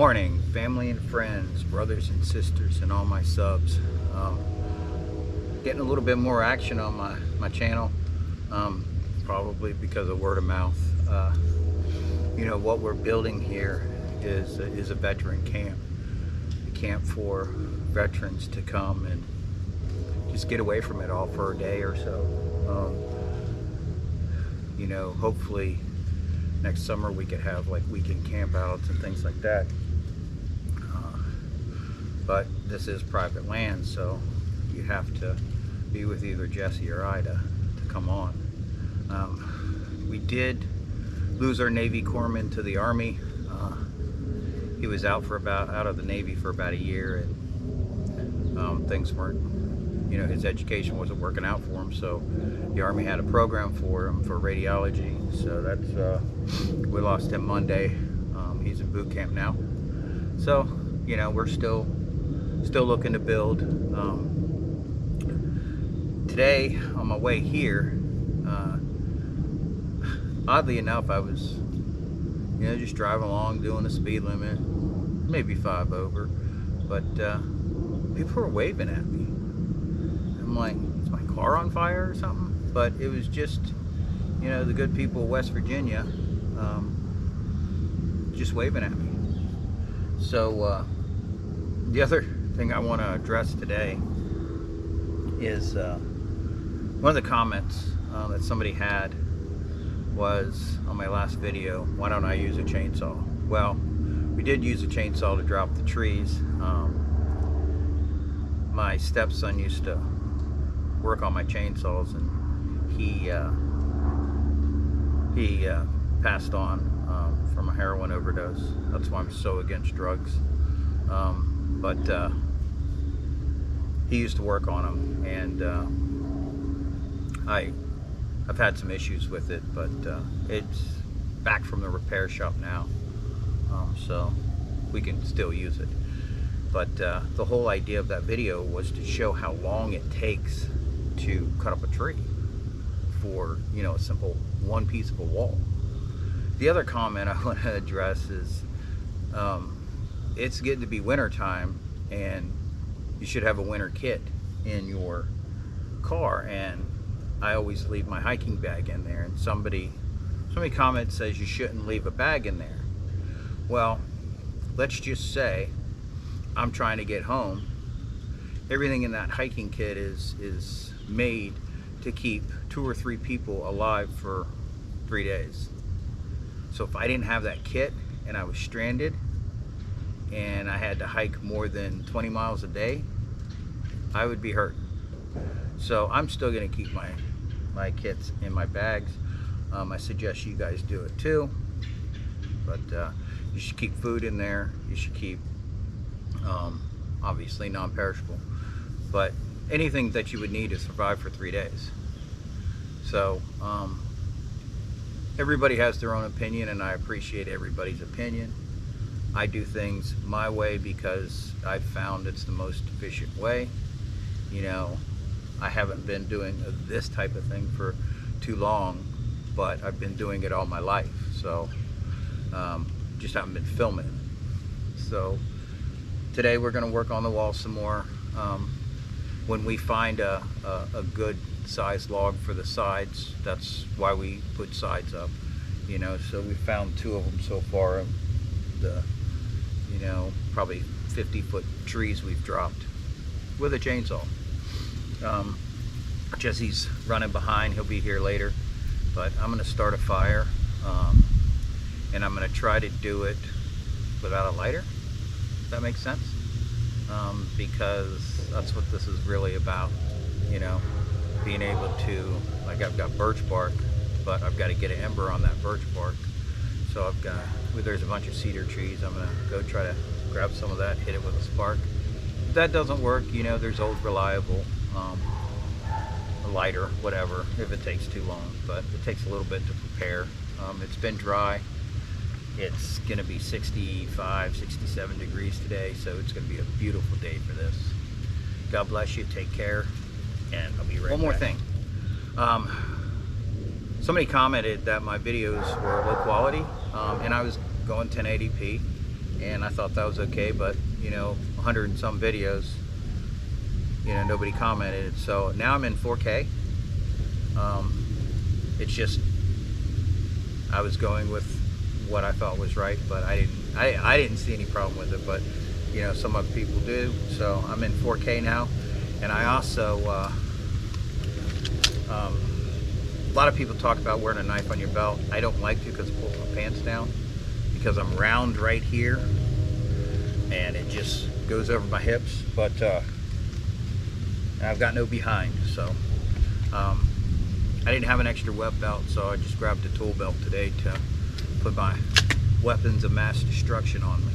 Morning, family and friends, brothers and sisters, and all my subs. Getting a little bit more action on my channel, probably because of word of mouth. You know, what we're building here is a veteran camp, a camp for veterans to come and just get away from it all for a day or so. You know, hopefully next summer we could have like weekend campouts and things like that. But this is private land, so you have to be with either Jesse or I to come on. We did lose our Navy corpsman to the Army. He was out of the Navy for about a year, and things weren't, you know, his education wasn't working out for him, so the Army had a program for him for radiology. So that's we lost him Monday. He's in boot camp now, so you know, we're still looking to build. Today on my way here, oddly enough, I was, you know, just driving along doing the speed limit, maybe 5 over, but people were waving at me. I'm like, is my car on fire or something? But it was just, you know, the good people of West Virginia just waving at me. So the other thing I want to address today is one of the comments that somebody had was on my last video, why don't I use a chainsaw? Well, we did use a chainsaw to drop the trees. My stepson used to work on my chainsaws, and he passed on from a heroin overdose. That's why I'm so against drugs. But he used to work on them, and I've had some issues with it, but it's back from the repair shop now, so we can still use it. But the whole idea of that video was to show how long it takes to cut up a tree for, you know, a simple one piece of a wall. The other comment I want to address is it's getting to be winter time, and you should have a winter kit in your car, and I always leave my hiking bag in there, and somebody comment says you shouldn't leave a bag in there. Well, let's just say I'm trying to get home. Everything in that hiking kit is made to keep 2 or 3 people alive for 3 days. So if I didn't have that kit and I was stranded and I had to hike more than 20 miles a day, I would be hurt. So I'm still gonna keep my kits in my bags. I suggest you guys do it too, but you should keep food in there. You should keep obviously non-perishable, but anything that you would need to survive for 3 days. So everybody has their own opinion, and I appreciate everybody's opinion. I do things my way because I've found it's the most efficient way. You know, I haven't been doing this type of thing for too long, but I've been doing it all my life. So just haven't been filming. So today we're going to work on the wall some more. When we find a good size log for the sides, that's why we put sides up. You know, so we found 2 of them so far. The, you know, probably 50-foot trees we've dropped with a chainsaw. Jesse's running behind, he'll be here later, but I'm going to start a fire, and I'm going to try to do it without a lighter, if that makes sense, because that's what this is really about, you know, being able to, like, I've got birch bark, but I've got to get an ember on that birch bark. So I've got, there's a bunch of cedar trees, I'm going to go try to grab some of that, hit it with a spark. If that doesn't work, you know, there's old reliable, a lighter, whatever, if it takes too long, but it takes a little bit to prepare. It's been dry. It's going to be 65, 67 degrees today, so it's going to be a beautiful day for this. God bless you, take care, and I'll be right back. One more thing. Somebody commented that my videos were low quality, and I was going 1080p, and I thought that was okay, but you know, 100 and some videos, you know, nobody commented. So now I'm in 4K. It's just, I was going with what I thought was right, but I didn't see any problem with it, but you know, some other people do. So I'm in 4K now. And I also a lot of people talk about wearing a knife on your belt. I don't like to, because it pulls my pants down, because I'm round right here and it just goes over my hips, but I've got no behind. So I didn't have an extra web belt, so I just grabbed a tool belt today to put my weapons of mass destruction on me.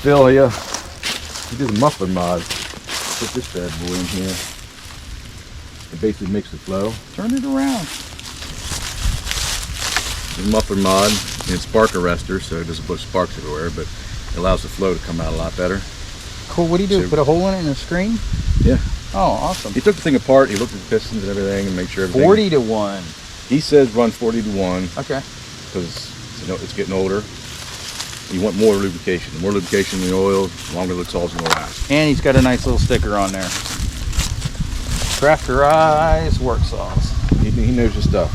still, he did a muffler mod. Put this bad boy in here. It basically makes the flow. Turn it around. The muffler mod and spark arrestor, so it doesn't put sparks everywhere, but it allows the flow to come out a lot better. Cool. What do you do? So, put a hole in it and a screen? Yeah. Oh, awesome. He took the thing apart. He looked at the pistons and everything and made sure everything. 40 to 1. He says run 40 to 1. Okay. Because it's getting older. You want more lubrication. The more lubrication in the oil, the longer the saws will last. And he's got a nice little sticker on there. Crafterized work saws. He knows his stuff.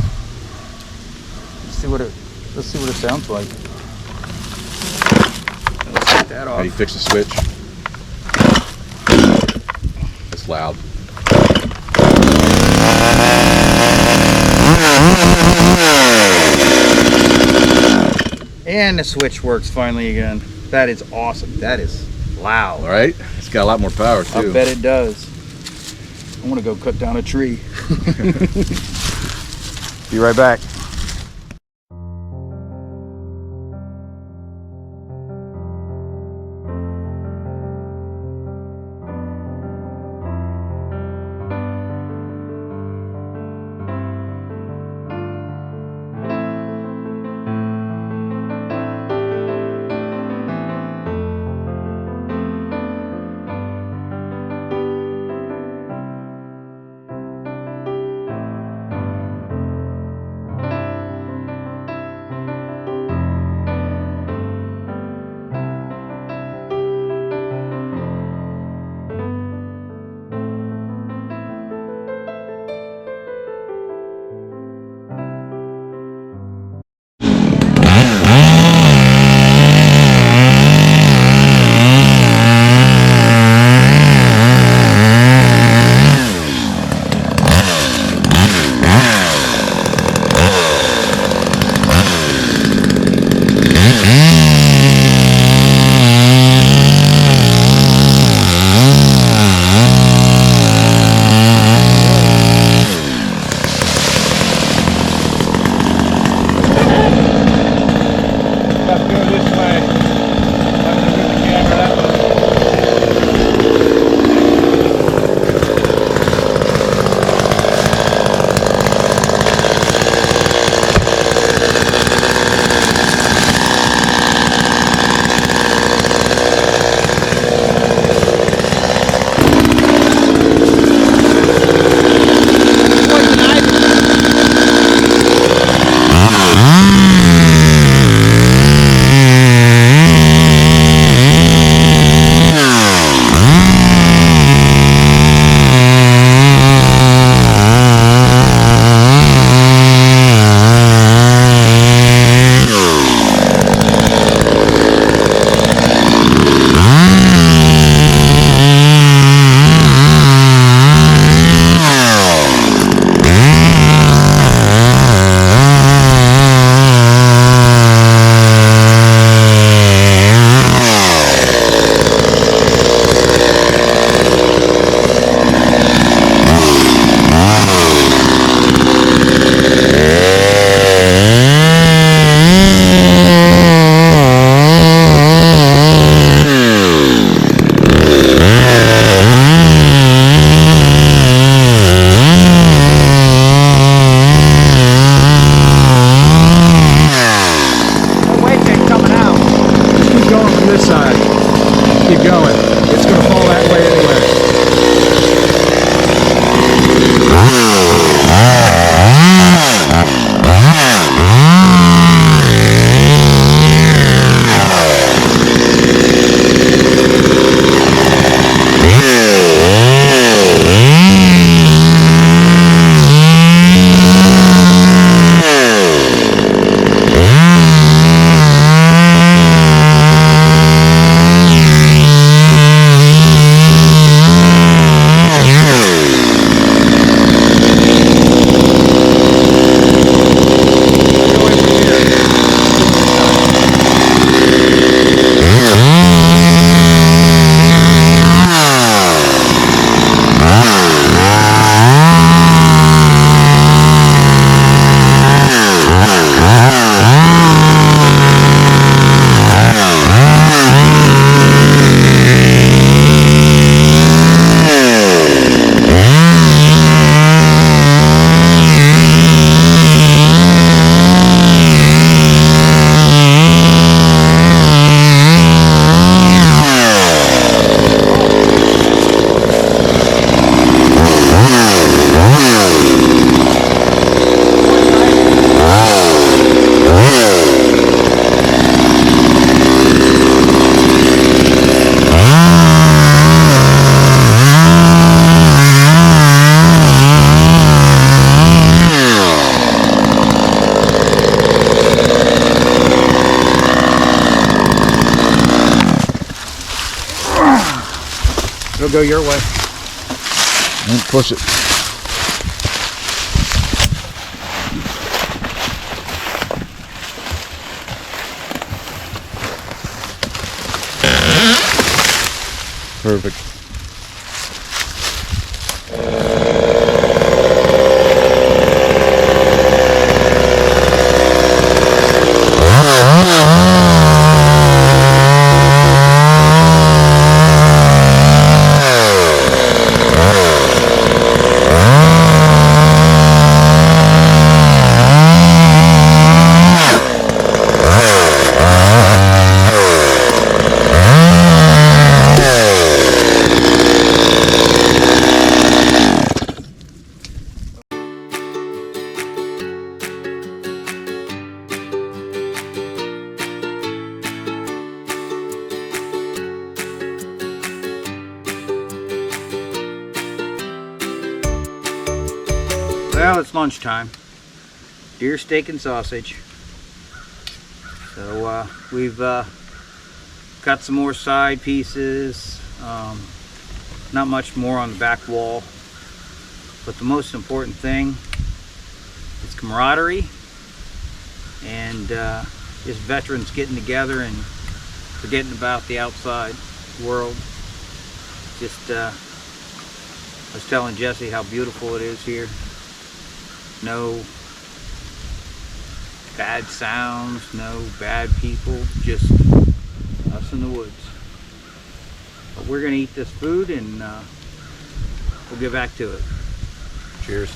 Let's see what it sounds like. Let's take that off. How you fix the switch? It's loud. And the switch works finally again. That is awesome. That is loud. All right. It's got a lot more power too. I bet it does. I want to go cut down a tree. Be right back. It'll go your way. And push it. Perfect. Well, it's lunchtime. Deer steak and sausage. So we've got some more side pieces. Not much more on the back wall. But the most important thing is camaraderie and just veterans getting together and forgetting about the outside world. Just I was telling Jesse how beautiful it is here. No bad sounds, no bad people, just us in the woods. But we're gonna eat this food and we'll get back to it. Cheers.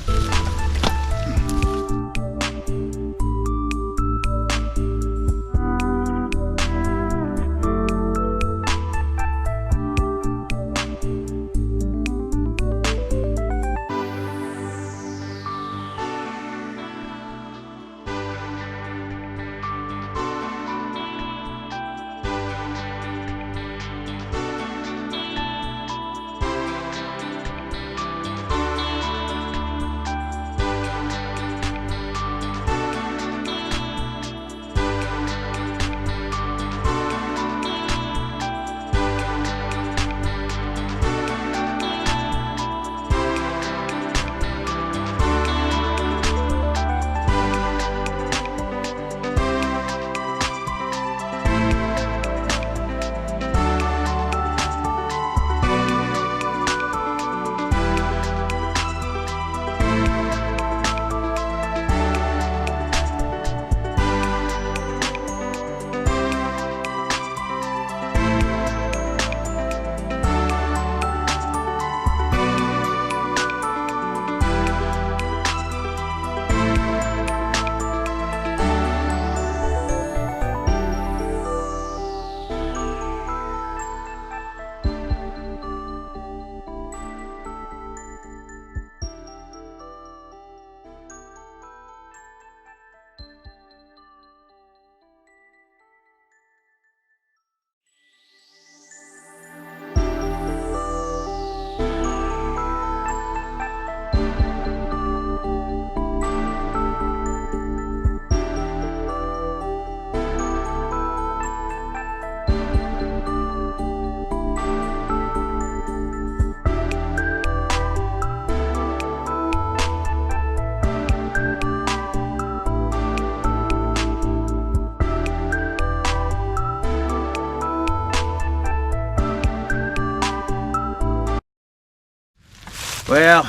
Well,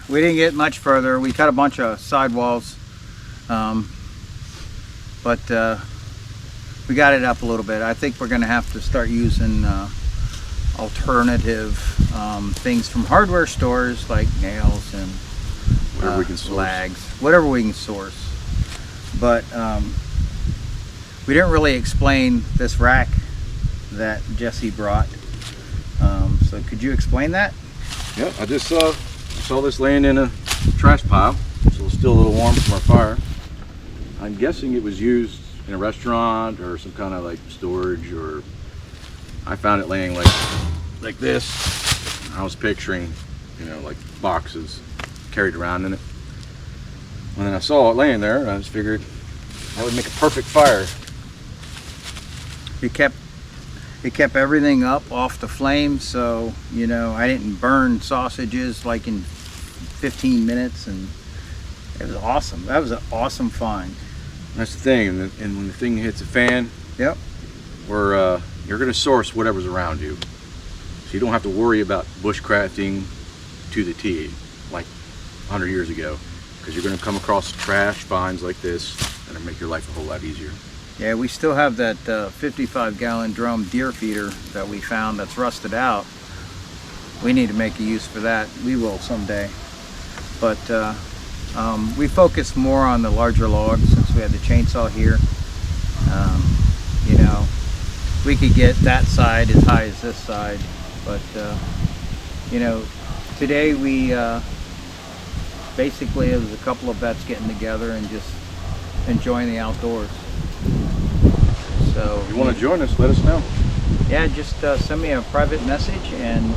we didn't get much further. We cut a bunch of sidewalls, but we got it up a little bit. I think we're going to have to start using alternative things from hardware stores like nails and Whatever we can source. lags, whatever we can source. But we didn't really explain this rack that Jesse brought. So could you explain that? Yeah, I just saw this laying in a trash pile, so it's still a little warm from our fire. I'm guessing it was used in a restaurant or some kind of like storage, or I found it laying like this. I was picturing, you know, like boxes carried around in it. And then I saw it laying there, and I just figured that would make a perfect fire. It kept everything up off the flame, so you know, I didn't burn sausages like in 15 minutes, and it was awesome. That was an awesome find. That's the thing, and when the thing hits a fan, Yep. you're going to source whatever's around you. So you don't have to worry about bushcrafting to the T, like 100 years ago, because you're going to come across trash finds like this, and it'll make your life a whole lot easier. Yeah, we still have that 55-gallon drum deer feeder that we found that's rusted out. We need to make a use for that. We will someday. But we focus more on the larger logs since we had the chainsaw here. You know, we could get that side as high as this side, but you know, today we basically, it was a couple of vets getting together and just enjoying the outdoors. So If you want to join us, let us know. yeah, just send me a private message and,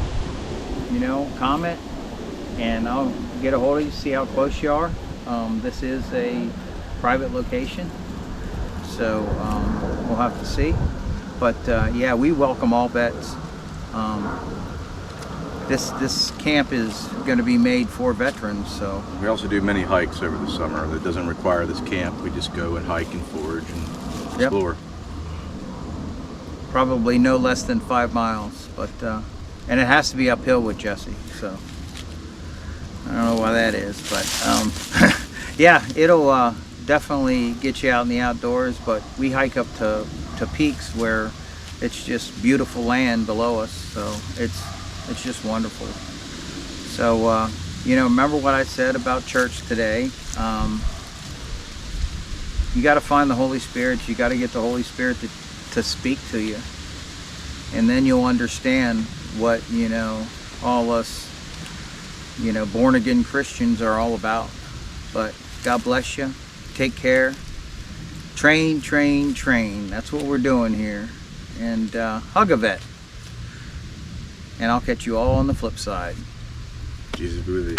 you know, comment, and I'll get a hold of you, see how close you are. This is a private location, so we'll have to see. But yeah, we welcome all vets. This camp is going to be made for veterans, so. We also do many hikes over the summer that doesn't require this camp. We just go and hike and forage and explore. Yep. Probably no less than 5 miles, but and it has to be uphill with Jesse, so I don't know why that is, but yeah, it'll definitely get you out in the outdoors. But we hike up to peaks where it's just beautiful land below us, so it's just wonderful. So you know, remember what I said about church today. You got to find the Holy Spirit. You got to get the Holy Spirit to speak to you, and then you'll understand what, you know, all us, you know, born again Christians are all about. But God bless you. Take care. Train, train, train. That's what we're doing here. And hug a vet. And I'll catch you all on the flip side. Jesus be with you.